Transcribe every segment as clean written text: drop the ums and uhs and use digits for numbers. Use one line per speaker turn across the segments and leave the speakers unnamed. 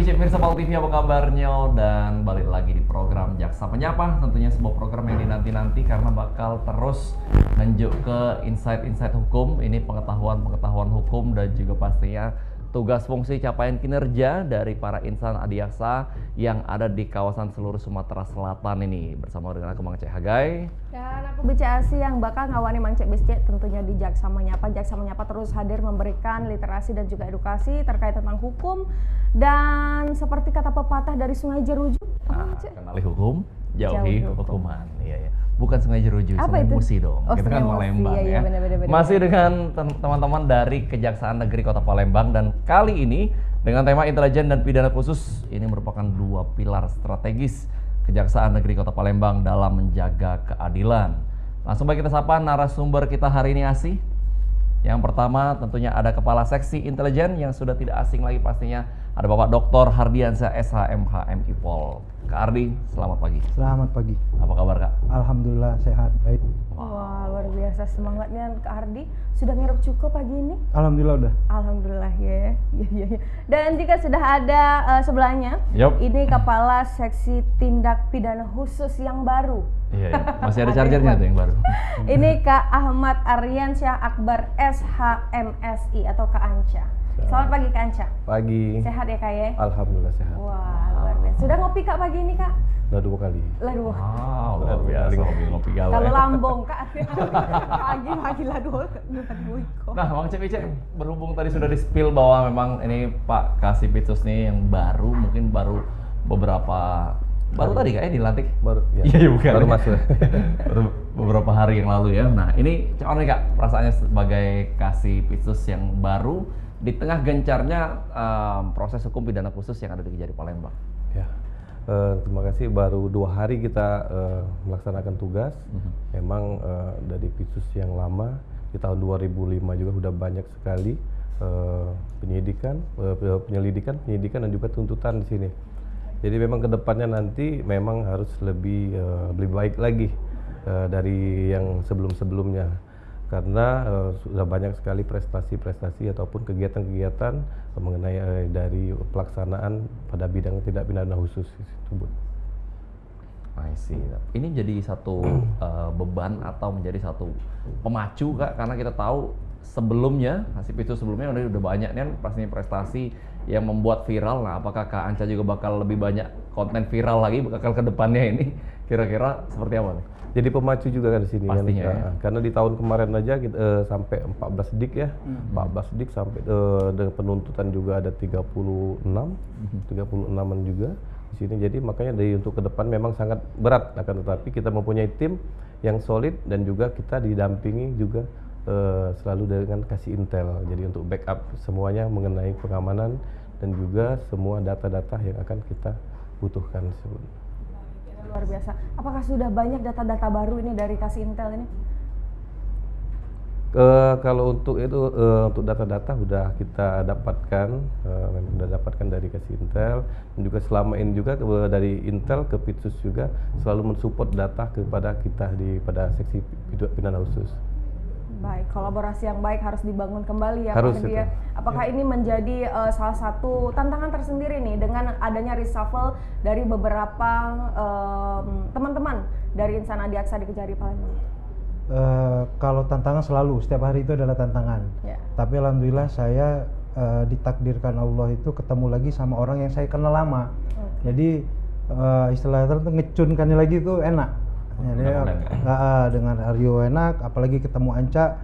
Bicik Mirsa Pal TV, apa kabarnya? Dan balik lagi di program Jaksa Penyapa. Tentunya sebuah program yang dinanti-nanti karena bakal terus menunjuk ke insight-insight hukum. Ini pengetahuan-pengetahuan hukum dan juga pastinya tugas fungsi capaian kinerja dari para insan adiaksa yang ada di kawasan seluruh Sumatera Selatan ini. Bersama dengan aku Mang Cek Hagai.
Dan aku Bici Asi yang bakal ngawani Mang Cek Biscek tentunya di Jaksa Menyapa. Jaksa Menyapa terus hadir memberikan literasi dan juga edukasi terkait tentang hukum. Dan seperti kata pepatah dari Sungai Jeruju,
kenali hukum, jauhi hukuman. Iya, ya. Bukan Sungai Jeruju,
apa
Sungai
itu?
Musi dong.
Oh,
Kita kan
Sungai Musi,
Palembang
iya,
ya.
bener.
Masih dengan teman-teman dari Kejaksaan Negeri Kota Palembang, dan kali ini dengan tema intelijen dan pidana khusus. Ini merupakan dua pilar strategis Kejaksaan Negeri Kota Palembang dalam menjaga keadilan. Langsung baik kita sapa narasumber kita hari ini, Asi. Yang pertama tentunya ada Kepala Seksi Intelijen yang sudah tidak asing lagi pastinya, ada Bapak Dr. Hardiansyah SHMH MIPol. Kak Ardi, selamat pagi.
Selamat pagi.
Apa kabar, Kak?
Alhamdulillah sehat, baik.
Wah, luar biasa semangatnya Kak Ardi. Sudah ngirup cukup pagi ini?
Alhamdulillah udah.
Alhamdulillah ya. Iya. Dan juga sudah ada sebelahnya, ini Kepala Seksi Tindak Pidana Khusus yang baru.
Iya. Masih ada chargernya tuh yang baru.
Ini Kak Ahmad Aryansyah Akbar SHMSI atau Kak Anca. Selamat pagi Kak Anca.
Pagi.
Sehat ya Kak ya?
Alhamdulillah sehat.
Wah, luar biasa. Sudah ngopi Kak pagi ini Kak?
Udah 2 kali.
Lah dua.
Wow, luar biasa ngopi gawe.
Kalau lambung Kak, pagi lah dua iko.
Nah, Bang Cek, berhubung tadi sudah di-spill bahwa memang ini Pak Kasipitsus nih yang baru, mungkin baru beberapa baru tadi kayaknya dilantik.
Baru ya.
Iya, bukan.
Baru masuk.
Baru beberapa hari yang lalu ya. Nah, ini gimana nih Kak perasaannya sebagai Kasipitsus yang baru di tengah gencarnya proses hukum pidana khusus yang ada di Kejari Palembang?
Ya. Terima kasih, baru 2 hari kita melaksanakan tugas. Memang dari Pitsus yang lama di tahun 2005 juga sudah banyak sekali penyelidikan dan juga tuntutan di sini. Jadi memang kedepannya nanti memang harus lebih baik lagi dari yang sebelumnya, karena sudah banyak sekali prestasi ataupun kegiatan-kegiatan mengenai dari pelaksanaan pada bidang tindak pidana khusus tersebut.
I see. Ini jadi satu beban atau menjadi satu pemacu Kak, karena kita tahu sebelumnya Kasipitsus sebelumnya udah banyak kan pastinya prestasi yang membuat viral. Nah, apakah Kak Anca juga bakal lebih banyak konten viral lagi bakal ke depannya ini? Kira-kira seperti apa nih?
Jadi pemacu juga kan di sini
pastinya,
kan.
Ya?
Karena di tahun kemarin aja kita sampai 14 dik ya. 14 dik sampai dengan penuntutan juga ada 36-an juga di sini. Jadi makanya dari untuk ke depan memang sangat berat, akan tetapi kita mempunyai tim yang solid dan juga kita didampingi juga selalu dengan kasih intel. Jadi untuk backup semuanya mengenai pengamanan dan juga semua data-data yang akan kita butuhkan tersebut.
Luar biasa. Apakah sudah banyak data-data baru ini dari kasih intel ini?
Kalau untuk itu untuk data-data sudah kita dapatkan, sudah dapatkan dari kasih intel, dan juga selama ini juga dari intel ke Pitsus juga selalu mensupport data kepada kita pada seksi pidana khusus.
Baik, kolaborasi yang baik harus dibangun kembali ya
Pak
Dia. Apakah ini menjadi salah satu tantangan tersendiri nih dengan adanya reshuffle dari beberapa teman-teman dari insan adiaksa di Kejari Palembang?
Kalau tantangan selalu, setiap hari itu adalah tantangan.
Ya.
Tapi alhamdulillah saya ditakdirkan Allah itu ketemu lagi sama orang yang saya kenal lama. Jadi istilahnya itu ngecunkannya lagi itu enak. Jadi dengan Aryo enak, apalagi ketemu Anca,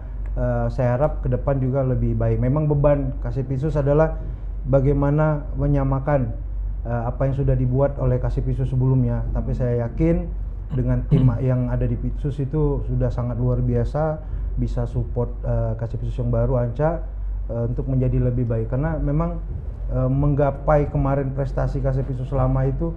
saya harap ke depan juga lebih baik. Memang beban Kasipitsus adalah bagaimana menyamakan apa yang sudah dibuat oleh Kasipitsus sebelumnya. Tapi saya yakin dengan tim yang ada di Pitsus itu sudah sangat luar biasa, bisa support Kasipitsus yang baru Anca untuk menjadi lebih baik. Karena memang menggapai kemarin prestasi Kasipitsus lama itu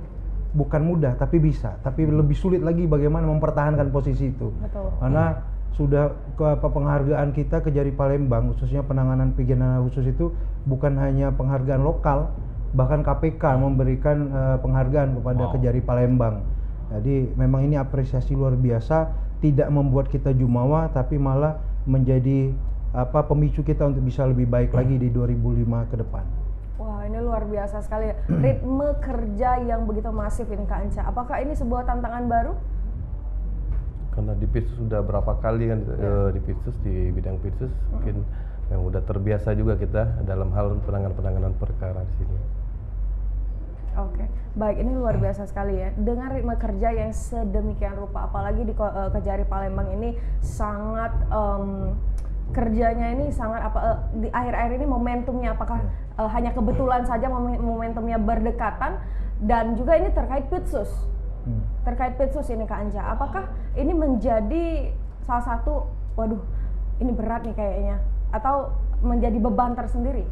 bukan mudah, tapi bisa. Tapi lebih sulit lagi bagaimana mempertahankan posisi itu.
Betul.
Karena sudah penghargaan kita Kejari Palembang, khususnya penanganan pidana khusus itu bukan hanya penghargaan lokal, bahkan KPK memberikan penghargaan kepada Kejari Palembang. Jadi memang ini apresiasi luar biasa, tidak membuat kita jumawa, tapi malah menjadi pemicu kita untuk bisa lebih baik lagi di 2005 ke depan.
Wah, ini luar biasa sekali ya. Ritme kerja yang begitu masif ini Kak Anca. Apakah ini sebuah tantangan baru?
Karena di Pitsus sudah berapa kali kan di Pitsus, di bidang Pitsus, mungkin yang udah terbiasa juga kita dalam hal penanganan perkara di sini.
Oke, baik, ini luar biasa sekali ya. Dengan ritme kerja yang sedemikian rupa, apalagi di Kejari Palembang ini sangat kerjanya ini sangat di akhir-akhir ini momentumnya apakah hanya kebetulan saja momentumnya berdekatan, dan juga ini terkait Pitsus. Terkait Pitsus ini Kak Anca, apakah ini menjadi salah satu, waduh ini berat nih kayaknya, atau menjadi beban tersendiri?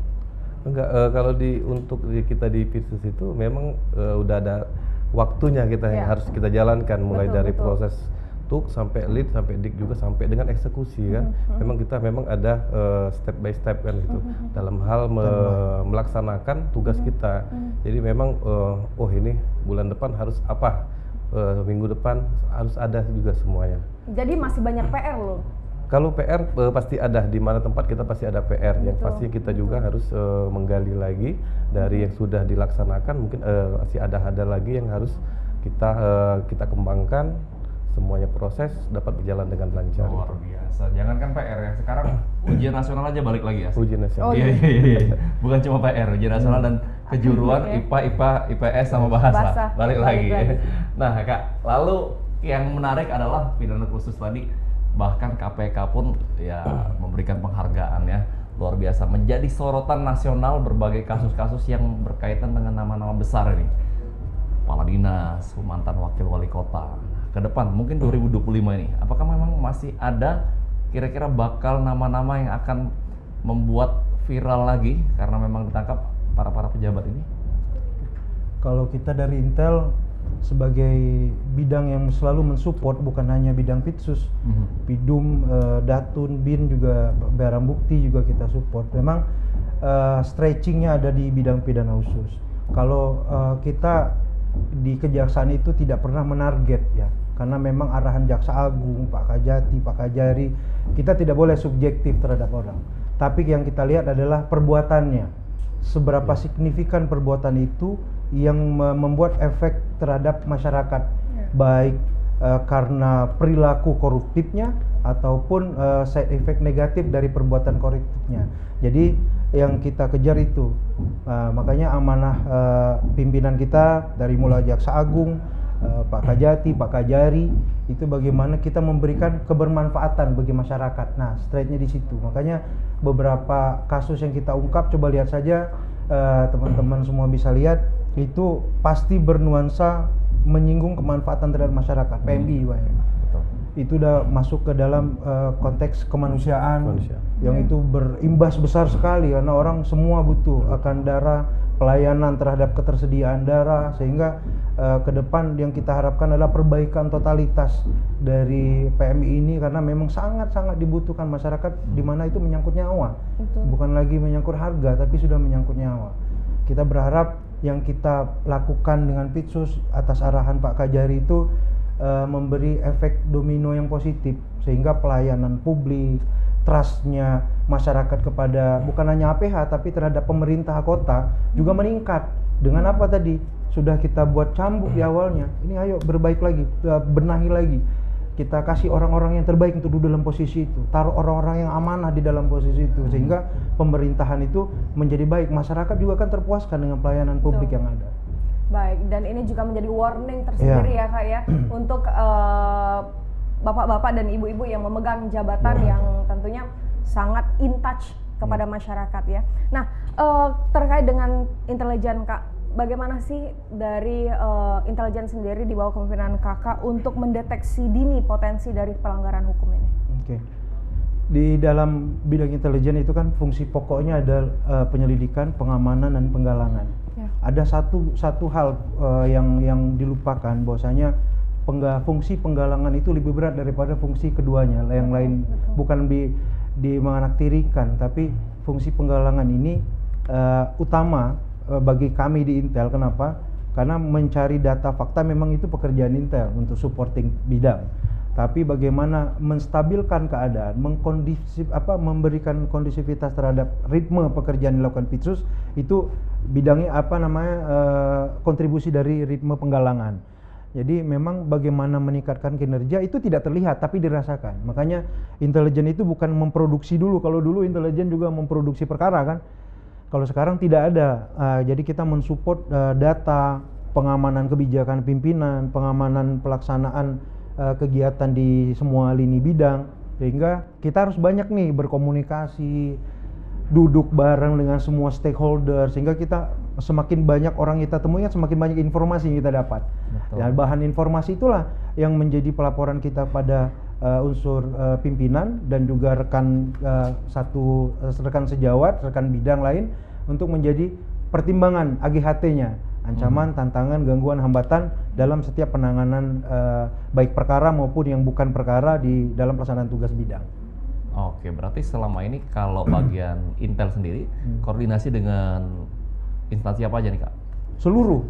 Enggak, kalau untuk kita di Pitsus itu memang udah ada waktunya kita yang harus kita jalankan, mulai dari proses tuk sampai lead sampai dik juga sampai dengan eksekusi kan. Memang kita ada step by step kan gitu dalam hal melaksanakan tugas kita. Jadi memang ini bulan depan harus apa, minggu depan harus ada juga semuanya.
Jadi masih banyak PR loh.
Kalau PR pasti ada, di mana tempat kita pasti ada PR. Yang pasti kita juga harus menggali lagi dari yang sudah dilaksanakan, mungkin masih ada lagi yang harus kita kembangkan. Semuanya proses dapat berjalan dengan lancar.
Luar biasa. Jangankan PR ya, sekarang ujian nasional aja balik lagi ya.
Ujian nasional.
Iya. Bukan cuma PR, ujian nasional dan kejuruan IPA, IPS sama bahasa. Balik lagi. Nah, Kak, lalu yang menarik adalah pidana khusus tadi, bahkan KPK pun ya memberikan penghargaan ya. Luar biasa, menjadi sorotan nasional berbagai kasus-kasus yang berkaitan dengan nama-nama besar ini. Kepala dinas, mantan wakil wali kota. Ke depan mungkin 2025 ini, apakah memang masih ada kira-kira bakal nama-nama yang akan membuat viral lagi karena memang ditangkap para pejabat ini?
Kalau kita dari Intel sebagai bidang yang selalu mensupport, bukan hanya bidang Pitsus, Pidum, Datun, Bin juga, barang bukti juga kita support. Memang stretchingnya ada di bidang pidana khusus. Kalau kita di kejaksaan itu tidak pernah menarget ya, karena memang arahan Jaksa Agung, Pak Kajati, Pak Kajari, kita tidak boleh subjektif terhadap orang. Tapi yang kita lihat adalah perbuatannya, seberapa signifikan perbuatan itu yang membuat efek terhadap masyarakat, baik karena perilaku koruptifnya ataupun side effect negatif dari perbuatan koruptifnya. Jadi yang kita kejar itu, makanya amanah pimpinan kita dari mulai Jaksa Agung, Pak Kajati, Pak Kajari, itu bagaimana kita memberikan kebermanfaatan bagi masyarakat. Nah, straightnya di situ. Makanya beberapa kasus yang kita ungkap, coba lihat saja, teman-teman semua bisa lihat, itu pasti bernuansa menyinggung kemanfaatan terhadap masyarakat, PMI. Itu udah masuk ke dalam konteks kemanusiaan, yang itu berimbas besar sekali karena orang semua butuh akan darah, pelayanan terhadap ketersediaan darah, sehingga ke depan yang kita harapkan adalah perbaikan totalitas dari PMI ini, karena memang sangat-sangat dibutuhkan masyarakat, di mana itu menyangkut nyawa. Bukan lagi menyangkut harga, tapi sudah menyangkut nyawa. Kita berharap yang kita lakukan dengan Pitsus atas arahan Pak Kajari itu memberi efek domino yang positif, sehingga pelayanan publik, trustnya masyarakat kepada bukan hanya APH tapi terhadap pemerintah kota juga meningkat. Dengan apa tadi? Sudah kita buat cambuk di awalnya, ini ayo berbaik lagi, benahi lagi. Kita kasih orang-orang yang terbaik untuk duduk dalam posisi itu, taruh orang-orang yang amanah di dalam posisi itu, sehingga pemerintahan itu menjadi baik, masyarakat juga kan terpuaskan dengan pelayanan publik yang ada.
Baik, dan ini juga menjadi warning tersendiri ya Kak ya, untuk bapak-bapak dan ibu-ibu yang memegang jabatan yang tentunya sangat in touch kepada masyarakat ya. Nah, terkait dengan intelijen Kak, bagaimana sih dari intelijen sendiri di bawah kepemimpinan Kakak untuk mendeteksi dini potensi dari pelanggaran hukum ini?
Oke. Di dalam bidang intelijen itu kan fungsi pokoknya ada penyelidikan, pengamanan, dan penggalangan. Ada satu hal yang dilupakan, bahwasanya fungsi penggalangan itu lebih berat daripada fungsi keduanya. Yang lain bukan menganaktirikan, tapi fungsi penggalangan ini utama bagi kami di Intel. Kenapa? Karena mencari data fakta memang itu pekerjaan Intel untuk supporting bidang. tapi bagaimana menstabilkan keadaan, memberikan kondisivitas terhadap ritme pekerjaan yang dilakukan Pitsus, itu bidangnya kontribusi dari ritme penggalangan. Jadi memang bagaimana meningkatkan kinerja itu tidak terlihat tapi dirasakan. Makanya intelijen itu bukan memproduksi dulu. Kalau dulu intelijen juga memproduksi perkara kan. Kalau sekarang tidak ada. Jadi kita mensupport data, pengamanan kebijakan pimpinan, pengamanan pelaksanaan kegiatan di semua lini bidang, sehingga kita harus banyak nih berkomunikasi, duduk bareng dengan semua stakeholder, sehingga kita semakin banyak orang kita temui, semakin banyak informasi yang kita dapat. Dan bahan informasi itulah yang menjadi pelaporan kita pada unsur pimpinan dan juga rekan rekan sejawat, rekan bidang lain, untuk menjadi pertimbangan AGHT-nya. Ancaman, tantangan, gangguan, hambatan dalam setiap penanganan baik perkara maupun yang bukan perkara di dalam pelaksanaan tugas bidang.
Oke, berarti selama ini kalau bagian Intel sendiri koordinasi dengan instansi apa aja nih Kak?
Seluruh.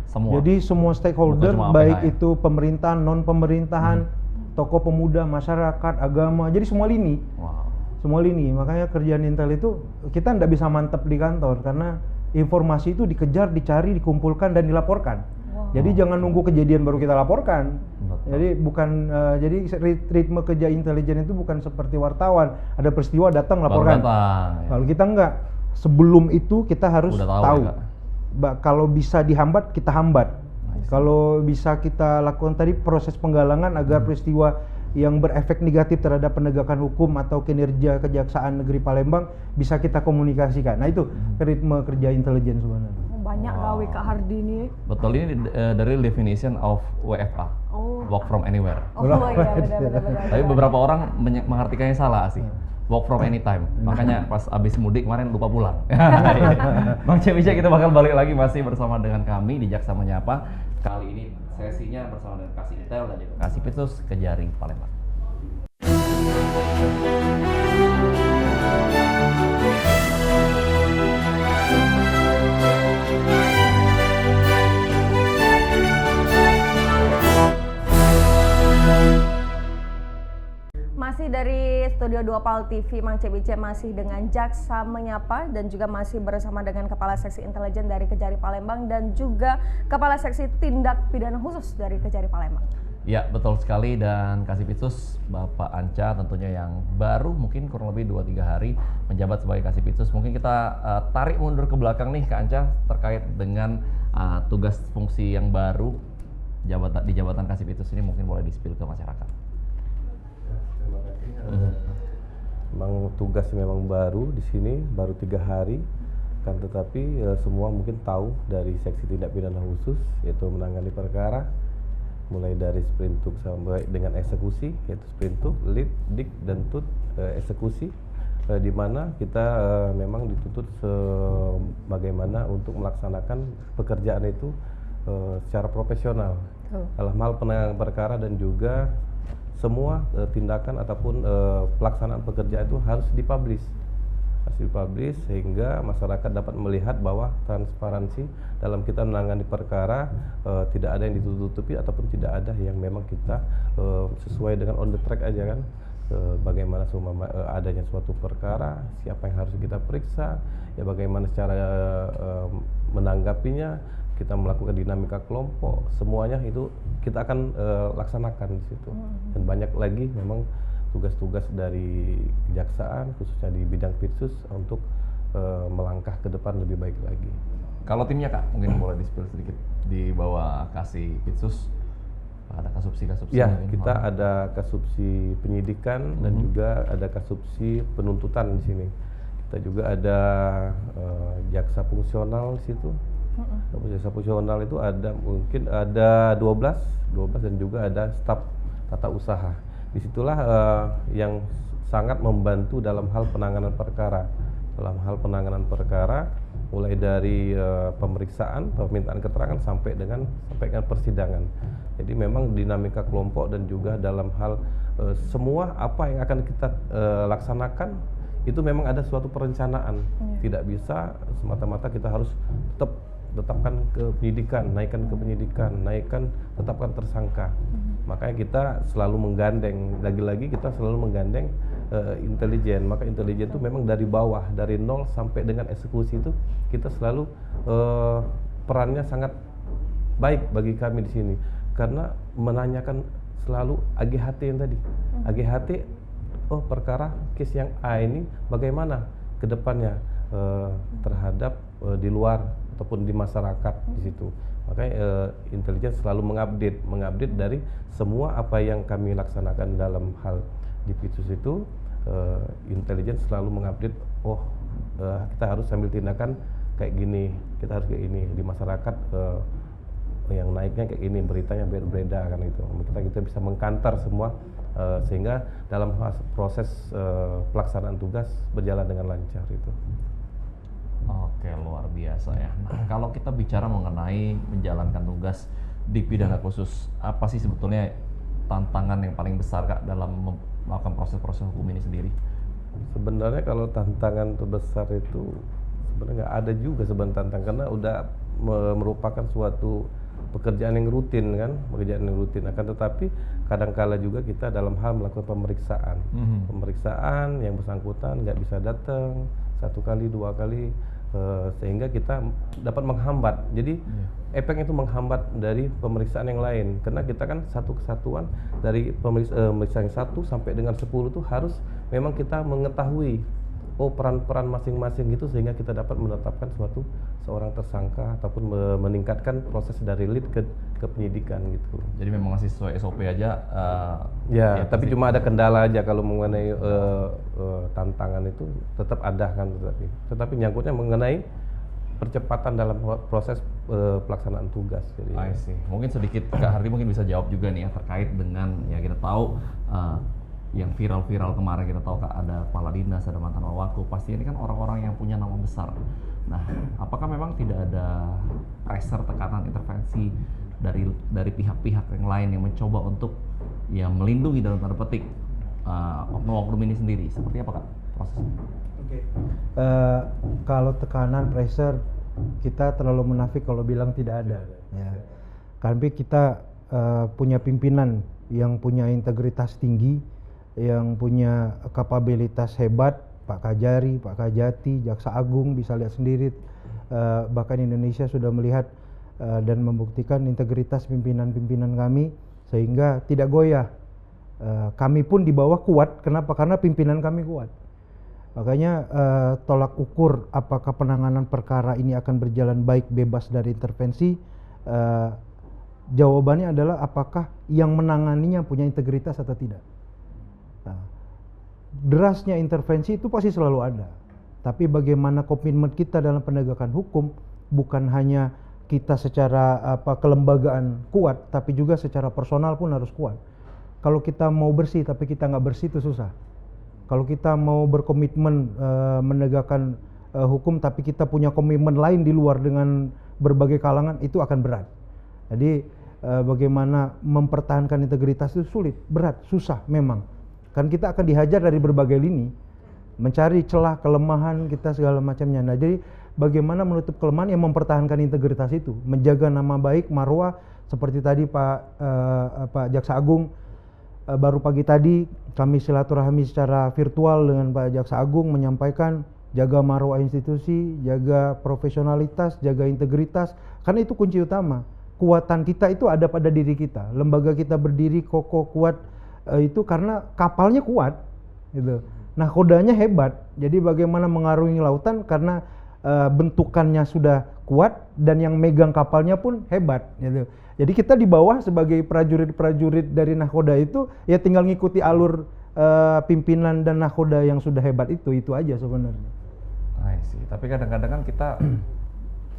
Semua.
Jadi semua stakeholder, baik itu pemerintahan, non pemerintahan, tokoh pemuda, masyarakat, agama, jadi semua lini.
Wow.
Semua lini. Makanya kerjaan Intel itu kita nggak bisa mantep di kantor karena informasi itu dikejar, dicari, dikumpulkan dan dilaporkan. Wow. Jadi jangan nunggu kejadian baru kita laporkan. Betul. Jadi bukan jadi ritme kerja intelijen itu bukan seperti wartawan. Ada peristiwa datang laporkan. Kalau kita enggak, sebelum itu kita harus tahu. Ya, kalau bisa dihambat kita hambat. Kalau bisa kita lakukan tadi proses penggalangan agar peristiwa yang berefek negatif terhadap penegakan hukum atau kinerja Kejaksaan Negeri Palembang bisa kita komunikasikan. Nah itu ritme kerja intelijen sebenarnya.
Banyak gawe Kak Hardi ini.
Betul, ini dari definition of WFA, work from anywhere.
Iya benar.
Tapi beberapa orang mengartikannya salah sih. Work from anytime. Makanya pas abis mudik kemarin lupa pulang. Bang Cemisha, kita bakal balik lagi masih bersama dengan kami di Jaksa Menyapa. Kali ini sesinya bersama dengan Kasih Intel dan juga Kasih Pitsus Kejari Palembang.
Masih dari Studio 2 PAL TV, Mang Cebice masih dengan Jaksa Menyapa dan juga masih bersama dengan Kepala Seksi Intelijen dari Kejari Palembang dan juga Kepala Seksi Tindak Pidana Khusus dari Kejari Palembang.
Ya, betul sekali. Dan Kasih Pitsus, Bapak Anca tentunya yang baru mungkin kurang lebih 2-3 hari menjabat sebagai Kasih Pitsus. Mungkin kita tarik mundur ke belakang nih Kak Anca terkait dengan tugas fungsi yang baru di jabatan Kasih Pitsus ini, mungkin boleh di-spill ke masyarakat.
Memang tugas memang baru di sini, baru 3 hari, kan tetapi semua mungkin tahu dari Seksi Tindak Pidana Khusus, yaitu menangani perkara mulai dari sprintuk sampai dengan eksekusi, yaitu sprintuk, lead, dik, dan tut, eksekusi, di mana kita memang dituntut bagaimana untuk melaksanakan pekerjaan itu secara profesional dalam hal penanganan perkara dan juga semua tindakan ataupun pelaksanaan pekerjaan itu harus dipublish sehingga masyarakat dapat melihat bahwa transparansi dalam kita menangani perkara, tidak ada yang ditutupi ataupun tidak ada yang memang kita sesuai dengan on the track aja kan. Bagaimana adanya suatu perkara, siapa yang harus kita periksa, ya bagaimana cara menanggapinya, kita melakukan dinamika kelompok, semuanya itu kita akan laksanakan di situ. Dan banyak lagi memang tugas-tugas dari kejaksaan khususnya di bidang Pitsus untuk melangkah ke depan lebih baik lagi.
Kalau timnya Kak, mungkin boleh di-spill sedikit di bawah Kasih Pitsus. Ada kasubsi-kasubsi?
Ya, kita ada kasubsi penyidikan dan juga ada kasubsi penuntutan di sini. Kita juga ada jaksa fungsional di situ. Jaksa fungsional itu ada mungkin ada 12 dan juga ada staf tata usaha. Disitulah yang sangat membantu dalam hal penanganan perkara. Dalam hal penanganan perkara, mulai dari pemeriksaan, permintaan keterangan sampai dengan persidangan. Jadi memang dinamika kelompok dan juga dalam hal semua apa yang akan kita laksanakan itu memang ada suatu perencanaan. Tidak bisa semata-mata kita harus tetapkan ke penyidikan, naikkan ke penyidikan, tetapkan tersangka. Makanya kita selalu menggandeng, lagi-lagi kita selalu menggandeng intelijen. Maka intelijen itu memang dari bawah, dari nol sampai dengan eksekusi itu kita selalu perannya sangat baik bagi kami di sini, karena menanyakan selalu AGHT yang tadi. AGHT, oh perkara case yang A ini bagaimana ke depannya terhadap di luar ataupun di masyarakat di situ. Makanya intelijen selalu mengupdate dari semua apa yang kami laksanakan dalam hal di Pitsus itu. Intelijen selalu mengupdate, oh kita harus ambil tindakan kayak gini, kita harus kayak ini di masyarakat, yang naiknya kayak gini, beritanya berbeda kan itu. Kita bisa mengkantar semua sehingga dalam proses pelaksanaan tugas berjalan dengan lancar itu.
Oke, luar biasa ya. Nah, kalau kita bicara mengenai menjalankan tugas di pidana khusus, apa sih sebetulnya tantangan yang paling besar Kak dalam melakukan proses-proses hukum ini sendiri?
Sebenarnya kalau tantangan terbesar itu sebenarnya nggak ada juga sebenarnya tantangan, karena udah merupakan suatu pekerjaan yang rutin kan, pekerjaan yang rutin. Akan tetapi kadangkala juga kita dalam hal melakukan pemeriksaan yang bersangkutan nggak bisa datang 1 kali 2 kali, sehingga kita dapat menghambat. Jadi efek itu menghambat dari pemeriksaan yang lain, karena kita kan satu kesatuan dari pemeriksaan 1 sampai dengan 10 itu harus memang kita mengetahui peran-peran masing-masing gitu, sehingga kita dapat menetapkan seorang tersangka ataupun meningkatkan proses dari lead ke penyidikan gitu.
Jadi memang masih sesuai SOP aja.
Ya, tapi cuma ada kendala aja kalau mengenai tantangan itu tetap ada kan, tetapi nyangkutnya mengenai percepatan dalam proses pelaksanaan tugas. Jadi,
I see. Mungkin sedikit Kak Hardi mungkin bisa jawab juga nih ya terkait dengan ya kita tahu yang viral-viral kemarin, kita tahu Kak ada kepala dinas, ada mantan wawaku, pasti ini kan orang-orang yang punya nama besar. Nah, apakah memang tidak ada pressure, tekanan, intervensi dari pihak-pihak yang lain yang mencoba untuk ya melindungi dalam tanda petik oknum-oknum ini sendiri? Seperti apa Kak prosesnya?
Kalau tekanan, pressure, kita terlalu munafik kalau bilang tidak ada. Ya. Tapi kita punya pimpinan yang punya integritas tinggi, yang punya kapabilitas hebat, Pak Kajari, Pak Kajati, Jaksa Agung bisa lihat sendiri, bahkan Indonesia sudah melihat dan membuktikan integritas pimpinan-pimpinan kami sehingga tidak goyah. Kami pun di bawah kuat, kenapa? Karena pimpinan kami kuat. Makanya tolak ukur apakah penanganan perkara ini akan berjalan baik, bebas dari intervensi, jawabannya adalah apakah yang menanganinya punya integritas atau tidak. Derasnya intervensi itu pasti selalu ada, tapi bagaimana komitmen kita dalam penegakan hukum, bukan hanya kita secara kelembagaan kuat, tapi juga secara personal pun harus kuat. Kalau kita mau bersih tapi kita nggak bersih itu susah. Kalau kita mau berkomitmen menegakkan hukum tapi kita punya komitmen lain di luar dengan berbagai kalangan, itu akan berat. Jadi bagaimana mempertahankan integritas itu sulit, berat, susah memang. Kan kita akan dihajar dari berbagai lini, mencari celah, kelemahan kita segala macamnya. Nah, jadi bagaimana menutup kelemahan yang mempertahankan integritas itu, menjaga nama baik, marwah, seperti tadi Pak Jaksa Agung, baru pagi tadi kami silaturahmi secara virtual dengan Pak Jaksa Agung menyampaikan jaga marwah institusi, jaga profesionalitas, jaga integritas, karena itu kunci utama. Kuatan kita itu ada pada diri kita, lembaga kita berdiri kokoh kuat, itu karena kapalnya kuat gitu. Nah, kodanya hebat. Jadi bagaimana mengarungi lautan karena bentukannya sudah kuat dan yang megang kapalnya pun hebat gitu. Jadi kita di bawah sebagai prajurit-prajurit dari nahkoda itu ya tinggal ngikuti alur pimpinan dan nahkoda yang sudah hebat itu aja sebenarnya.
I see. Tapi kadang-kadang kan kita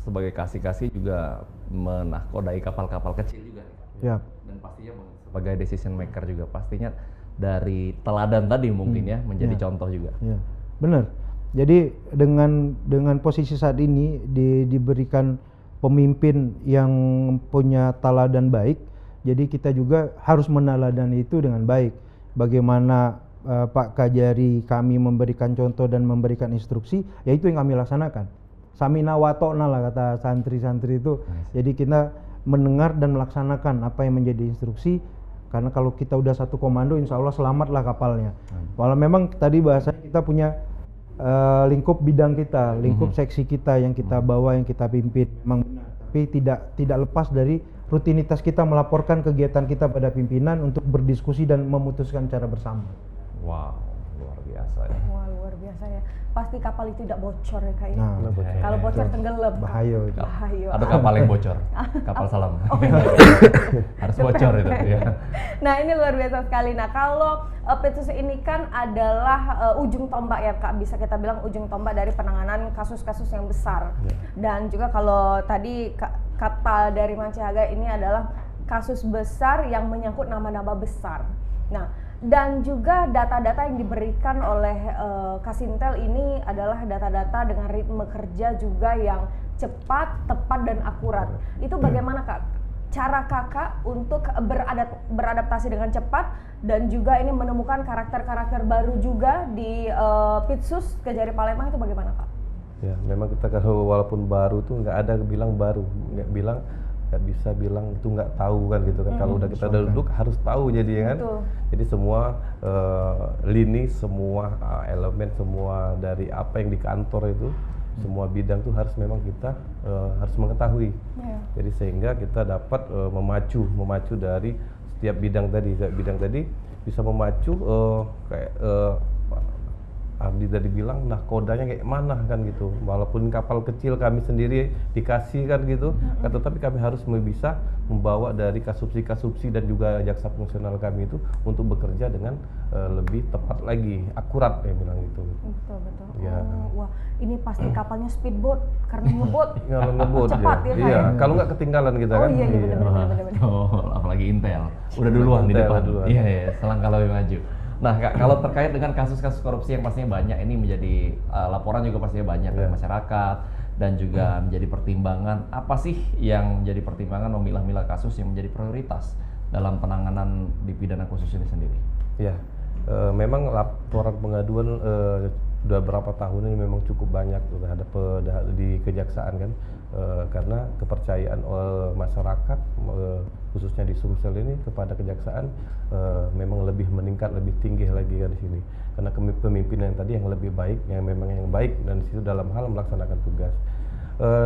sebagai kasih-kasih juga menahkodai kapal-kapal kecil juga.
Ya.
Dan pastinya sebagai decision maker juga pastinya dari teladan tadi mungkin ya menjadi contoh juga. Ya,
benar. Jadi dengan posisi saat ini diberikan pemimpin yang punya teladan baik, jadi kita juga harus meneladani itu dengan baik. Bagaimana Pak Kajari kami memberikan contoh dan memberikan instruksi, ya itu yang kami laksanakan. Samina wa ta'na lah kata santri-santri itu. Jadi kita mendengar dan melaksanakan apa yang menjadi instruksi. Karena kalau kita udah satu komando, insya Allah selamatlah kapalnya. Walau memang tadi bahasanya kita punya lingkup bidang kita, lingkup seksi kita yang kita bawa, yang kita pimpin, memang benar. Tapi tidak lepas dari rutinitas kita melaporkan kegiatan kita pada pimpinan untuk berdiskusi dan memutuskan cara bersama.
Wow, luar biasa ya.
Wah, luar biasa ya. Pasti kapal itu tidak bocor ya Kak ya.
Nah,
Kalau bocor tenggelam. Kak.
bahaya itu.
Bahaya.
Ada kapal yang bocor, kapal salam. Harus bocor itu ya.
Nah ini luar biasa sekali. Nah kalau Pitsus ini kan adalah ujung tombak ya Kak, bisa kita bilang ujung tombak dari penanganan kasus-kasus yang besar. Dan juga kalau tadi kata dari Mancahaga ini adalah kasus besar yang menyangkut nama-nama besar. Nah dan juga data-data yang diberikan oleh Kasintel ini adalah data-data dengan ritme kerja juga yang cepat, tepat dan akurat. Itu bagaimana Kak? Cara Kakak untuk beradaptasi dengan cepat dan juga ini menemukan karakter-karakter baru juga di Pitsus Kejari Palembang itu bagaimana Kak?
Ya, memang kita kalau walaupun baru tuh nggak ada bilang baru, nggak bisa bilang itu nggak tahu kan gitu kan. Kalau udah kita udah duduk harus tahu jadi kan.
Betul.
Jadi semua lini, semua elemen, semua dari apa yang di kantor itu, semua bidang tuh harus memang kita harus mengetahui. Jadi sehingga kita dapat memacu dari setiap bidang tadi bisa memacu kayak Ardi tadi bilang, nah kodanya kayak mana kan gitu. Walaupun kapal kecil kami sendiri dikasih kan gitu, tetapi kami harus bisa membawa dari kasupsi dan juga jaksa fungsional kami itu untuk bekerja dengan lebih tepat lagi, akurat ya bilang gitu.
Betul.
Ya.
Wah ini pasti kapalnya speedboat karena ngebot.
Kalau ngebut
cepat ya.
Iya, kalau nggak ketinggalan kita kan.
Iya benar.
Oh, apalagi Intel. Udah duluan di depan. Iya, selangkah lebih maju. Nah, Kak, kalau terkait dengan kasus-kasus korupsi yang pastinya banyak, ini menjadi laporan juga pastinya banyak dari masyarakat dan juga menjadi pertimbangan. Apa sih yang menjadi pertimbangan memilah-milah kasus yang menjadi prioritas dalam penanganan di pidana khusus ini sendiri?
Ya, memang laporan pengaduan udah berapa tahun ini memang cukup banyak terhadap di kejaksaan kan. Karena kepercayaan masyarakat khususnya di Sumsel ini kepada kejaksaan memang lebih meningkat, lebih tinggi lagi kan di sini karena pemimpinan tadi yang lebih baik, yang memang yang baik dan di situ dalam hal melaksanakan tugas.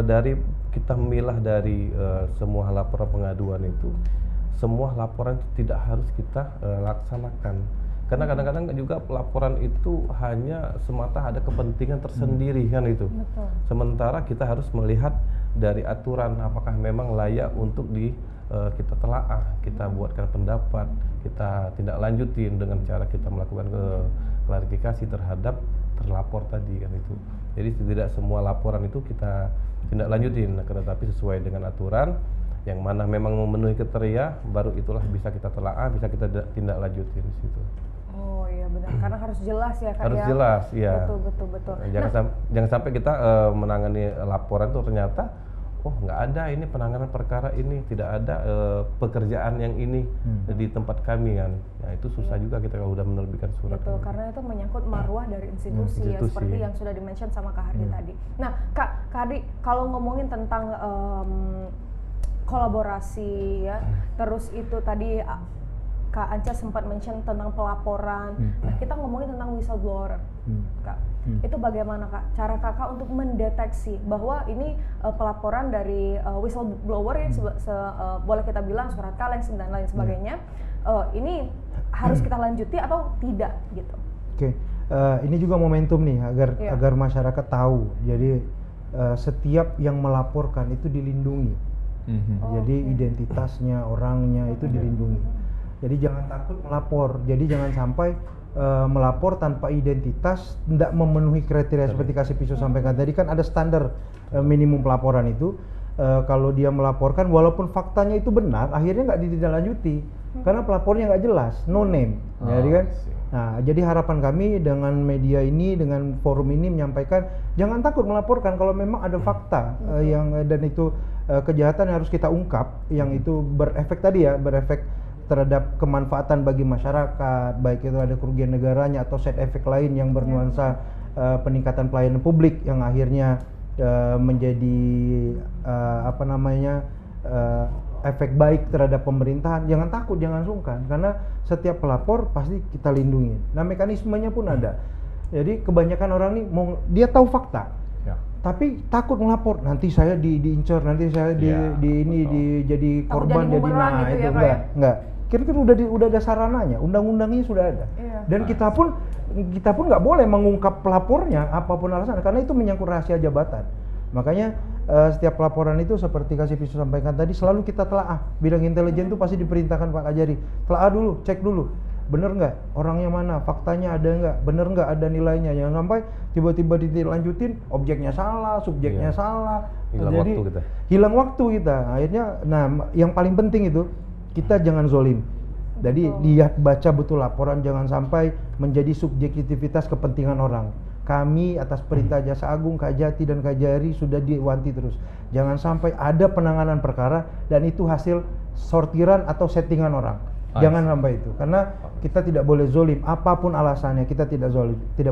Dari kita memilah dari semua laporan pengaduan itu, semua laporan itu tidak harus kita laksanakan. Karena kadang-kadang juga laporan itu hanya semata ada kepentingan tersendiri kan itu.
Betul.
Sementara kita harus melihat dari aturan apakah memang layak untuk kita telaah, kita buatkan pendapat, kita tindak lanjutin dengan cara kita melakukan klarifikasi terhadap terlapor tadi kan itu. Jadi tidak semua laporan itu kita tindak lanjutin, tetapi sesuai dengan aturan yang mana memang memenuhi kriteria, baru itulah bisa kita telaah, bisa kita tindak lanjutin di situ.
Oh iya benar, karena harus jelas ya Kak.
Harus jelas, ya.
Betul.
Jangan sampai kita menangani laporan itu ternyata nggak ada ini penanganan perkara ini, tidak ada pekerjaan yang ini di tempat kami kan. Nah itu susah juga kita kalau udah menerbitkan surat.
Betul, karena itu menyangkut marwah dari institusi ya, seperti yang sudah di-mention sama Kak Hardi tadi. Nah Kak Hardi, kalau ngomongin tentang kolaborasi ya, terus itu tadi Kak Anca sempat mention tentang pelaporan. Nah, kita ngomongin tentang whistleblower, Kak. Itu bagaimana Kak? Cara Kakak untuk mendeteksi bahwa ini pelaporan dari whistleblower yang boleh kita bilang surat kaleng dan lain sebagainya. Ini harus kita lanjuti atau tidak gitu?
Oke. Ini juga momentum nih agar masyarakat tahu. Jadi setiap yang melaporkan itu dilindungi. Jadi identitasnya, orangnya itu dilindungi. Jadi jangan takut melapor. Jadi jangan sampai melapor tanpa identitas, tidak memenuhi kriteria seperti Kasih Pitsus sampaikan tadi kan ada standar minimum pelaporan itu. Kalau dia melaporkan walaupun faktanya itu benar, akhirnya nggak ditindaklanjuti karena pelapornya nggak jelas, no name. Jadi kan. Nah, jadi harapan kami dengan media ini, dengan forum ini menyampaikan jangan takut melaporkan kalau memang ada fakta dan itu kejahatan yang harus kita ungkap, yang itu berefek tadi ya, berefek terhadap kemanfaatan bagi masyarakat, baik itu ada kerugian negaranya atau side effect lain yang bernuansa peningkatan pelayanan publik yang akhirnya menjadi efek baik terhadap pemerintahan, jangan takut, jangan sungkan, karena setiap pelapor pasti kita lindungi. Nah, mekanismenya pun ada. Jadi kebanyakan orang nih dia tahu fakta, tapi takut ngelapor, nanti saya diincar, nanti saya jadi korban, jadi nah
gitu
itu
ya,
enggak. Kira-kira udah ada sarananya, undang-undangnya sudah ada. Dan kita pun nggak boleh mengungkap pelapornya apapun alasan, karena itu menyangkut rahasia jabatan. Makanya setiap laporan itu seperti Kasih Pisu sampaikan tadi, selalu kita telaah. Bidang intelijen itu pasti diperintahkan Pak Kajari, telaah dulu, cek dulu, bener nggak orangnya mana, faktanya ada nggak, bener nggak ada nilainya. Jangan sampai tiba-tiba dilanjutin, objeknya salah, subjeknya salah, hilang waktu kita. Akhirnya, nah yang paling penting itu kita jangan zolim. Jadi lihat, baca betul laporan, jangan sampai menjadi subjektivitas kepentingan orang. Kami atas perintah Jaksa Agung, Kajati dan Kajari sudah diwanti terus. Jangan sampai ada penanganan perkara dan itu hasil sortiran atau settingan orang. Jangan sampai itu, karena kita tidak boleh zolim. Apapun alasannya, kita tidak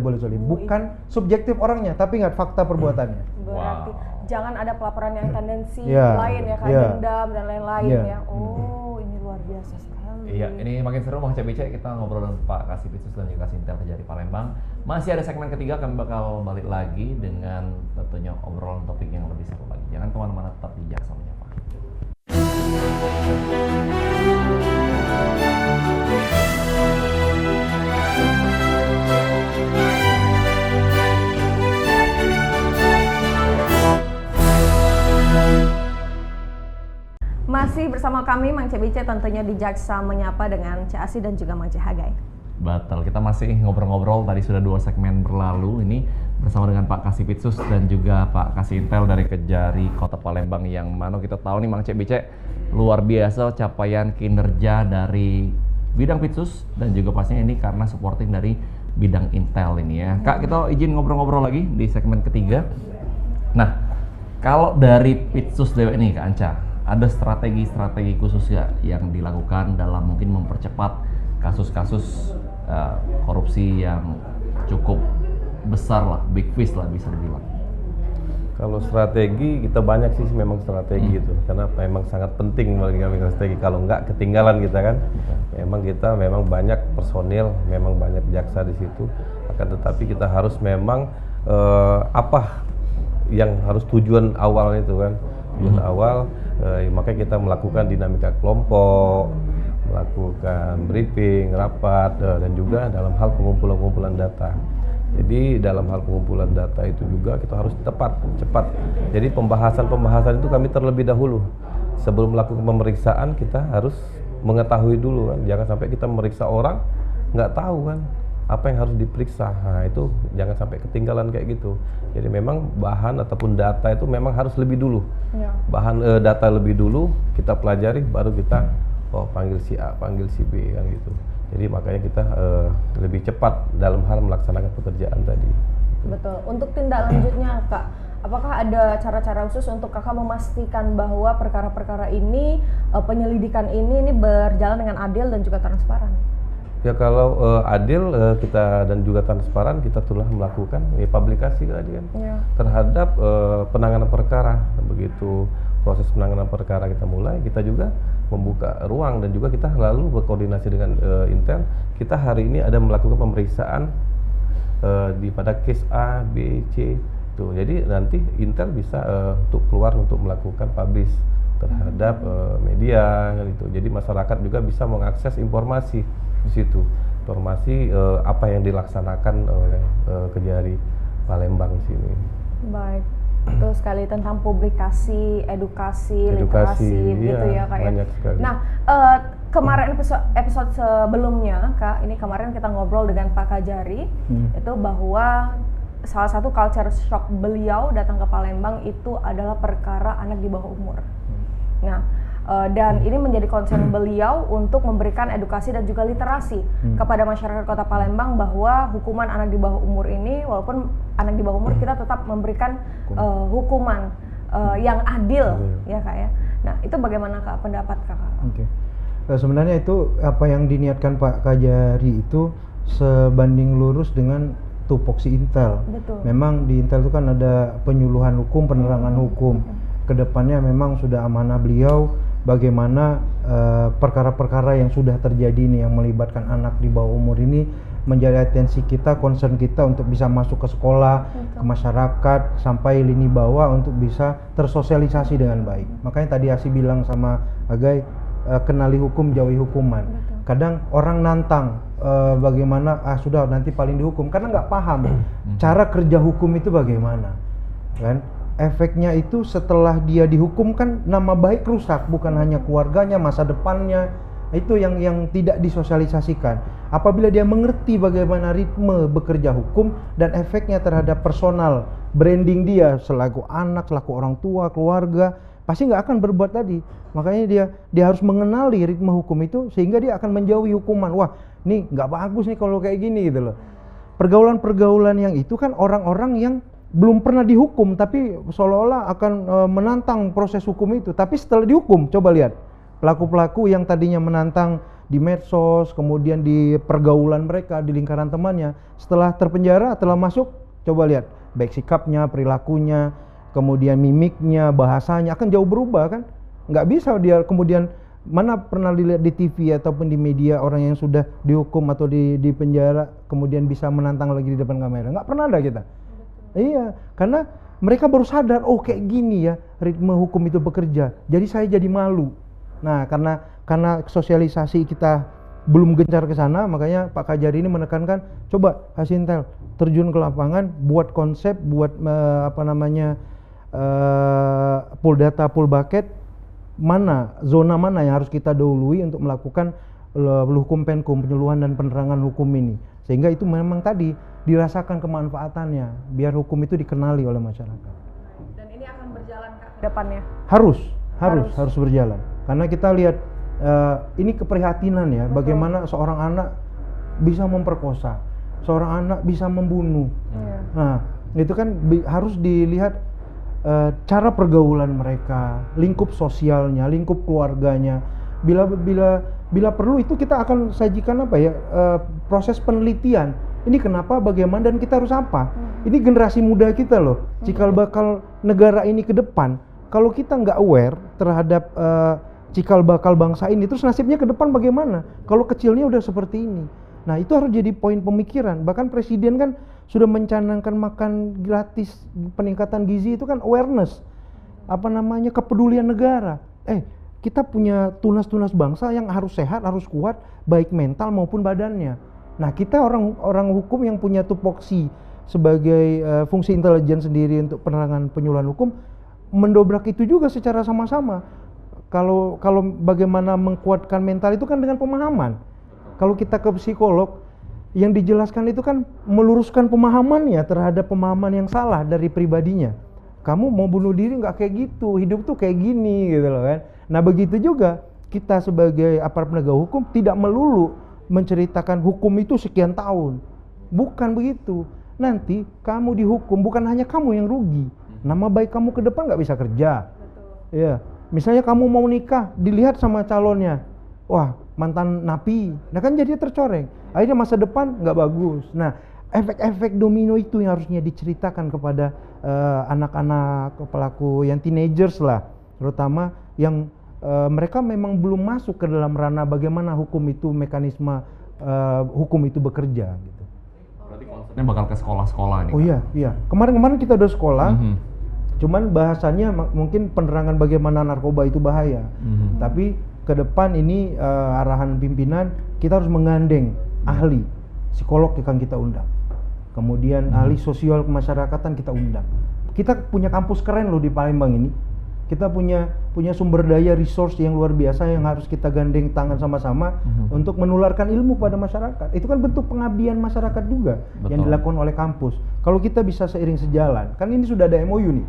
boleh zolim. Bukan subjektif orangnya, tapi ingat fakta perbuatannya.
Berarti jangan ada pelaporan yang tendensi lain ya, kayak dendam dan lain-lain ya. Oh, ini luar biasa sekali.
Iya, ini makin seru Mang Cek. Kita ngobrol dengan Pak Kasih Pisus dan juga Kasih Intel Kejari Palembang. Masih ada segmen ketiga, kami bakal balik lagi dengan tentunya obrolan topik yang lebih seru lagi. Jangan kemana-mana, tetap di Jaksa Menyapa.
Masih bersama kami Mang Cek Bice tentunya di Jaksa Menyapa dengan Cek Asi dan juga Mang Cek Hagai.
Betul, kita masih ngobrol-ngobrol, tadi sudah 2 segmen berlalu, ini bersama dengan Pak Kasih Pisus dan juga Pak Kasih Intel dari Kejari Kota Palembang, yang mana kita tahu nih Mang Cek Bice luar biasa capaian kinerja dari bidang Pitsus dan juga pastinya ini karena supporting dari bidang Intel ini ya. Kak, kita izin ngobrol-ngobrol lagi di segmen ketiga. Nah, kalau dari Pitsus Dewa ini Kak Anca, ada strategi-strategi khusus ya yang dilakukan dalam mungkin mempercepat kasus-kasus korupsi yang cukup besar lah, big fish lah bisa dibilang?
Kalau strategi kita banyak sih memang strategi itu, karena memang sangat penting melakukan strategi. Kalau enggak ketinggalan kita kan. Memang banyak personil, memang banyak jaksa di situ. Akan tetapi kita harus memang apa yang harus tujuan awal itu kan. Tujuan awal, makanya kita melakukan dinamika kelompok, melakukan briefing, rapat, dan juga dalam hal pengumpulan data. Jadi dalam hal pengumpulan data itu juga kita harus cepat. Jadi pembahasan itu kami terlebih dahulu. Sebelum melakukan pemeriksaan kita harus mengetahui dulu kan. Jangan sampai kita memeriksa orang nggak tahu kan apa yang harus diperiksa. Nah itu jangan sampai ketinggalan kayak gitu. Jadi memang bahan ataupun data itu memang harus lebih dulu. Bahan data lebih dulu kita pelajari, baru kita panggil si A, panggil si B kan gitu. Jadi makanya kita lebih cepat dalam hal melaksanakan pekerjaan tadi.
Betul. Untuk tindak lanjutnya Kak, apakah ada cara-cara khusus untuk Kakak memastikan bahwa perkara-perkara ini, penyelidikan ini berjalan dengan adil dan juga transparan?
Ya kalau adil kita dan juga transparan, kita telah melakukan publikasi tadi kan terhadap penanganan perkara. Begitu proses penanganan perkara kita mulai, kita juga membuka ruang dan juga kita lalu berkoordinasi dengan Intel. Kita hari ini ada melakukan pemeriksaan di pada case A, B, C. Tuh, jadi nanti Intel bisa untuk keluar untuk melakukan publish terhadap media gitu. Jadi masyarakat juga bisa mengakses informasi di situ. Informasi apa yang dilaksanakan oleh Kejari Palembang sini. Baik.
Betul sekali, tentang publikasi, edukasi, literasi gitu ya Kak ya. Nah, kemarin episode sebelumnya Kak, ini kemarin kita ngobrol dengan Pak Kajari itu bahwa salah satu culture shock beliau datang ke Palembang itu adalah perkara anak di bawah umur. Nah, dan ini menjadi concern beliau untuk memberikan edukasi dan juga literasi kepada masyarakat Kota Palembang bahwa hukuman anak di bawah umur ini, walaupun anak di bawah umur kita tetap memberikan hukuman yang adil ya Kak ya. Nah itu bagaimana Kak pendapat Kakak?
Oke. Sebenarnya itu apa yang diniatkan Pak Kajari itu sebanding lurus dengan tupoksi Intel.
Betul.
Memang di Intel itu kan ada penyuluhan hukum, penerangan hukum. Kedepannya memang sudah amanah beliau bagaimana perkara-perkara yang sudah terjadi nih yang melibatkan anak di bawah umur ini menjadi atensi kita, concern kita untuk bisa masuk ke sekolah, ke masyarakat, sampai lini bawah untuk bisa tersosialisasi dengan baik. Makanya tadi Asi bilang sama Agai, kenali hukum, jauhi hukuman. Kadang orang nantang bagaimana, sudah nanti paling dihukum, karena nggak paham cara kerja hukum itu bagaimana, kan? Efeknya itu setelah dia dihukum kan nama baik rusak, bukan hanya keluarganya, masa depannya. Itu yang tidak disosialisasikan. Apabila dia mengerti bagaimana ritme bekerja hukum dan efeknya terhadap personal branding dia selaku anak, selaku orang tua, keluarga, pasti nggak akan berbuat tadi. Makanya dia harus mengenali ritme hukum itu sehingga dia akan menjauhi hukuman. Wah, nih nggak bagus nih kalau kayak gini gitu loh. Pergaulan-pergaulan yang itu kan orang-orang yang belum pernah dihukum tapi seolah-olah akan menantang proses hukum itu. Tapi setelah dihukum, coba lihat pelaku-pelaku yang tadinya menantang di medsos, kemudian di pergaulan mereka, di lingkaran temannya, setelah terpenjara, setelah masuk, coba lihat baik sikapnya, perilakunya, kemudian mimiknya, bahasanya akan jauh berubah kan? Nggak bisa dia kemudian, mana pernah dilihat di TV ataupun di media orang yang sudah dihukum atau di penjara kemudian bisa menantang lagi di depan kamera? Nggak pernah ada kita. Iya, karena mereka baru sadar, oh kayak gini ya ritme hukum itu bekerja. Jadi saya jadi malu. Nah, karena sosialisasi kita belum gencar ke sana, makanya Pak Kajari ini menekankan, coba Asintel terjun ke lapangan, buat konsep, buat pool data, pool bucket, zona mana yang harus kita dahului untuk melakukan hukum penkum, penyuluhan dan penerangan hukum ini. Sehingga itu memang tadi dirasakan kemanfaatannya, biar hukum itu dikenali oleh masyarakat.
Dan ini akan berjalan Kak ke depannya?
Harus berjalan. Karena kita lihat ini keprihatinan ya, bagaimana seorang anak bisa memperkosa, seorang anak bisa membunuh. Nah, itu kan harus dilihat cara pergaulan mereka, lingkup sosialnya, lingkup keluarganya. Bila perlu itu kita akan sajikan proses penelitian. Ini kenapa, bagaimana, dan kita harus apa? Ini generasi muda kita loh, cikal bakal negara ini ke depan. Kalau kita nggak aware terhadap cikal bakal bangsa ini, terus nasibnya ke depan bagaimana? Kalau kecilnya udah seperti ini. Nah, itu harus jadi poin pemikiran. Bahkan Presiden kan sudah mencanangkan makan gratis, peningkatan gizi itu kan awareness. Kepedulian negara. Kita punya tunas-tunas bangsa yang harus sehat, harus kuat, baik mental maupun badannya. Nah, kita orang hukum yang punya tupoksi sebagai fungsi intelijen sendiri untuk penerangan penyuluhan hukum, mendobrak itu juga secara sama-sama. Kalau bagaimana mengkuatkan mental itu kan dengan pemahaman. Kalau kita ke psikolog, yang dijelaskan itu kan meluruskan pemahamannya terhadap pemahaman yang salah dari pribadinya. Kamu mau bunuh diri nggak kayak gitu, hidup tuh kayak gini gitu loh kan. Nah, begitu juga kita sebagai aparat penegak hukum tidak melulu menceritakan hukum itu sekian tahun. Bukan begitu. Nanti kamu dihukum, bukan hanya kamu yang rugi. Nama baik kamu ke depan nggak bisa kerja. Ya, misalnya kamu mau nikah, dilihat sama calonnya, wah mantan napi, nah kan jadi tercoreng. Akhirnya masa depan nggak bagus. Nah, efek-efek domino itu yang harusnya diceritakan kepada anak-anak pelaku yang teenagers lah, terutama yang mereka memang belum masuk ke dalam ranah bagaimana hukum itu, mekanisme hukum itu bekerja gitu.
Berarti konsepnya bakal ke sekolah-sekolah nih.
Oh iya. Kemarin kita udah sekolah. Cuman bahasanya mungkin penerangan bagaimana narkoba itu bahaya. Tapi ke depan ini arahan pimpinan, kita harus menggandeng ahli psikolog yang kita undang. Kemudian ahli sosial kemasyarakatan kita undang. Kita punya kampus keren loh di Palembang ini. Kita punya sumber daya resource yang luar biasa yang harus kita gandeng tangan sama-sama untuk menularkan ilmu pada masyarakat. Itu kan bentuk pengabdian masyarakat juga. Betul. Yang dilakukan oleh kampus. Kalau kita bisa seiring sejalan, kan ini sudah ada MOU nih.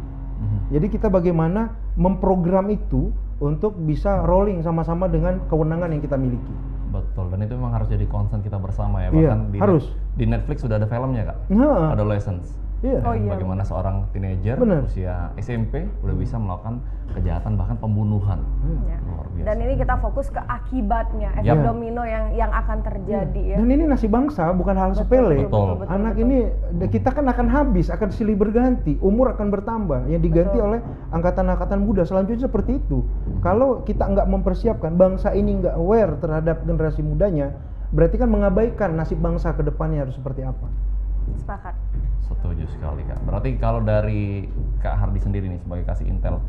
Jadi kita bagaimana memprogram itu untuk bisa rolling sama-sama dengan kewenangan yang kita miliki.
Betul, dan itu memang harus jadi concern kita bersama ya.
Bahkan
di Netflix sudah ada filmnya Kak, Adolescence.
Iya.
Oh, iya,
Bagaimana seorang teenager
Benar.
usia SMP udah bisa melakukan kejahatan bahkan pembunuhan.
Ya.
Luar biasa.
Dan ini kita fokus ke akibatnya, efek
Yap.
domino yang akan terjadi ya.
Dan ini nasib bangsa, bukan hal sepele.
Betul.
Anak ini kita kan akan habis, akan silih berganti, umur akan bertambah, yang diganti
Betul.
oleh angkatan-angkatan muda selanjutnya seperti itu. Kalau kita nggak mempersiapkan, bangsa ini nggak aware terhadap generasi mudanya, berarti kan mengabaikan nasib bangsa ke depannya harus seperti apa.
Sepakat.
Setuju sekali Kak. Berarti kalau dari Kak Hardi sendiri nih sebagai kasih intel,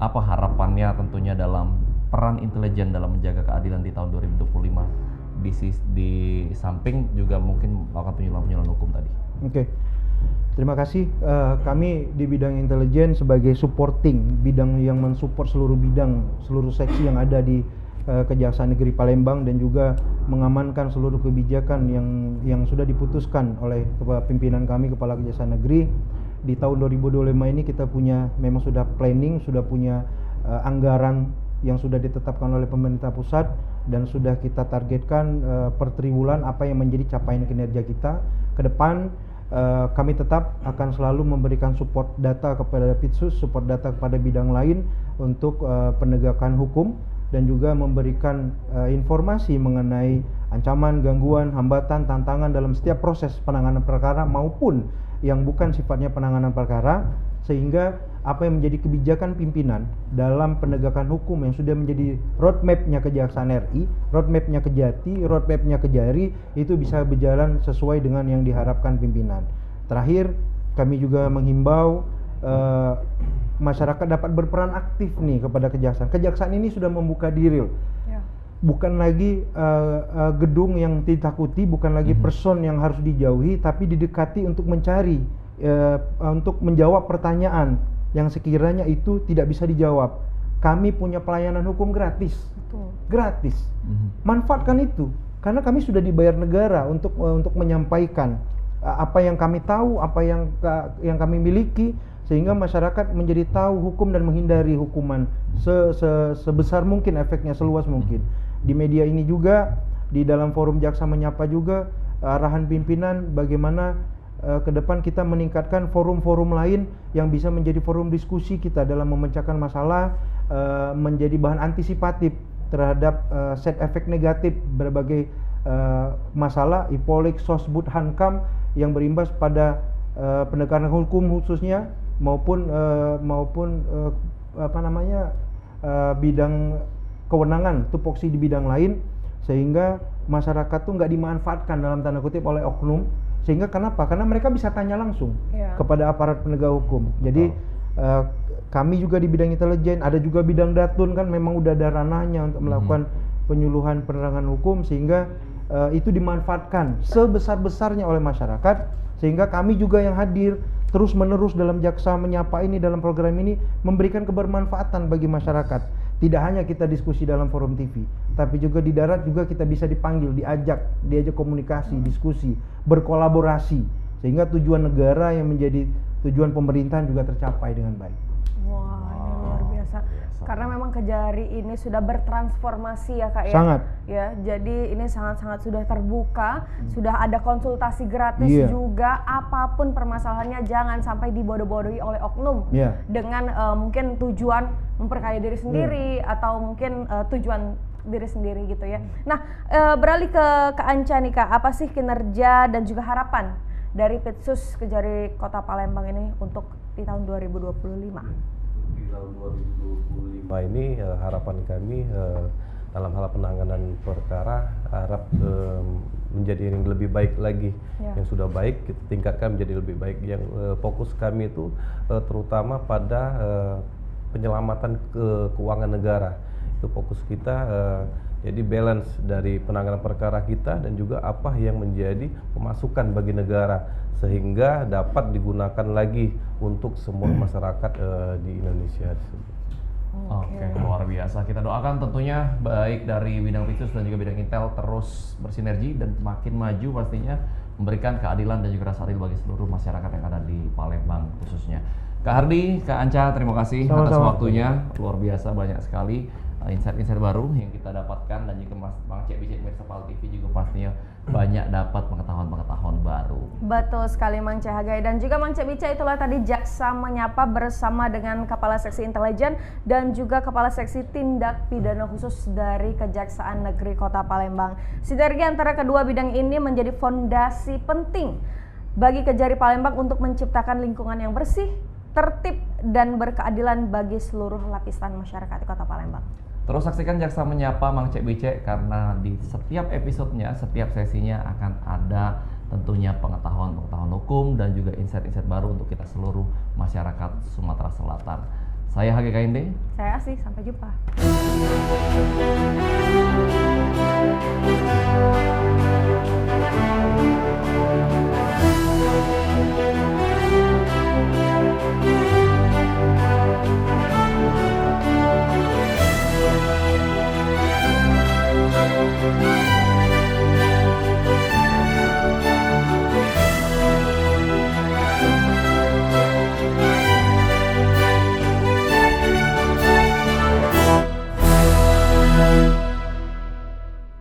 apa harapannya tentunya dalam peran intelijen dalam menjaga keadilan di tahun 2025 di samping juga mungkin melakukan penyuluhan hukum tadi.
Oke. Terima kasih. Kami di bidang intelijen sebagai supporting, bidang yang mensupport seluruh bidang, seluruh seksi yang ada di Kejaksaan Negeri Palembang dan juga mengamankan seluruh kebijakan yang sudah diputuskan oleh pimpinan kami Kepala Kejaksaan Negeri. Di tahun 2025 ini kita memang sudah planning, sudah punya anggaran yang sudah ditetapkan oleh pemerintah pusat dan sudah kita targetkan per triwulan apa yang menjadi capaian kinerja kita ke depan. Kami tetap akan selalu memberikan support data kepada Pitsus, support data kepada bidang lain untuk penegakan hukum dan juga memberikan informasi mengenai ancaman, gangguan, hambatan, tantangan dalam setiap proses penanganan perkara maupun yang bukan sifatnya penanganan perkara, sehingga apa yang menjadi kebijakan pimpinan dalam penegakan hukum yang sudah menjadi roadmap-nya Kejaksaan RI, roadmap-nya Kejati, roadmap-nya Kejari itu bisa berjalan sesuai dengan yang diharapkan pimpinan. Terakhir, kami juga menghimbau masyarakat dapat berperan aktif nih kepada kejaksaan. Kejaksaan ini sudah membuka diri,
Ya.
bukan lagi gedung yang ditakuti, bukan lagi person yang harus dijauhi, tapi didekati untuk mencari, untuk menjawab pertanyaan yang sekiranya itu tidak bisa dijawab. Kami punya pelayanan hukum gratis,
Betul.
gratis. Manfaatkan itu, karena kami sudah dibayar negara untuk menyampaikan apa yang kami tahu, apa yang kami miliki, sehingga masyarakat menjadi tahu hukum dan menghindari hukuman sebesar mungkin, efeknya seluas mungkin. Di media ini juga, di dalam forum Jaksa Menyapa juga, arahan pimpinan bagaimana ke depan kita meningkatkan forum-forum lain yang bisa menjadi forum diskusi kita dalam memecahkan masalah, menjadi bahan antisipatif terhadap set efek negatif berbagai masalah Ipolik, Sosbud, Hankam yang berimbas pada penegakan hukum khususnya maupun bidang kewenangan tupoksi di bidang lain, sehingga masyarakat tuh nggak dimanfaatkan dalam tanda kutip oleh oknum. Sehingga kenapa? Karena mereka bisa tanya langsung kepada aparat penegak hukum. Jadi kami juga di bidang intelijen, ada juga bidang datun kan memang udah ada ranahnya untuk melakukan penyuluhan penerangan hukum, sehingga itu dimanfaatkan sebesar-besarnya oleh masyarakat, sehingga kami juga yang hadir terus menerus dalam Jaksa Menyapa ini, dalam program ini memberikan kebermanfaatan bagi masyarakat. Tidak hanya kita diskusi dalam forum TV, tapi juga di darat juga kita bisa dipanggil, diajak komunikasi, diskusi, berkolaborasi, sehingga tujuan negara yang menjadi tujuan pemerintahan juga tercapai dengan baik.
Wah, ini luar biasa. Karena memang Kejari ini sudah bertransformasi ya Kak ya.
Sangat.
Ya, jadi ini sangat-sangat sudah terbuka, sudah ada konsultasi gratis
Iya.
juga. Apapun permasalahannya jangan sampai dibodoh-bodohi oleh oknum.
Iya.
Dengan mungkin tujuan memperkaya diri sendiri atau mungkin tujuan diri sendiri gitu ya. Nah, beralih ke Anca nih Kak, apa sih kinerja dan juga harapan dari Pitsus Kejari Kota Palembang ini untuk di tahun 2025?
Di tahun 2025 ini harapan kami dalam hal penanganan perkara harap menjadi yang lebih baik lagi. Yang sudah baik kita tingkatkan menjadi lebih baik. Yang fokus kami itu terutama pada penyelamatan keuangan negara. Itu fokus kita, jadi balance dari penanganan perkara kita dan juga apa yang menjadi pemasukan bagi negara, sehingga dapat digunakan lagi untuk semua masyarakat di Indonesia.
Oke, luar biasa. Kita doakan tentunya baik dari bidang Pitsus dan juga bidang Intel terus bersinergi dan makin maju pastinya, memberikan keadilan dan juga rasa adil bagi seluruh masyarakat yang ada di Palembang khususnya. Kak Hardi, Kak Anca, terima kasih atas waktunya. Luar biasa, banyak sekali insight-insight baru yang kita dapatkan, dan juga Bang Cek Bicek Mirsa Pal TV juga pastinya banyak dapat pengetahuan-pengetahuan baru.
Betul sekali Mang Cek Hagai, dan juga Mang Cek Bicek itulah tadi Jaksa Menyapa bersama dengan Kepala Seksi Intelijen dan juga Kepala Seksi Tindak Pidana Khusus dari Kejaksaan Negeri Kota Palembang. Sinergi antara kedua bidang ini menjadi fondasi penting bagi Kejari Palembang untuk menciptakan lingkungan yang bersih, tertib, dan berkeadilan bagi seluruh lapisan masyarakat di Kota Palembang.
Terus saksikan Jaksa Menyapa Mang Cek Bicek, karena di setiap episodenya, setiap sesinya akan ada tentunya pengetahuan-pengetahuan hukum dan juga insight-insight baru untuk kita seluruh masyarakat Sumatera Selatan. Saya Hage Kainde.
Saya Asih, sampai jumpa.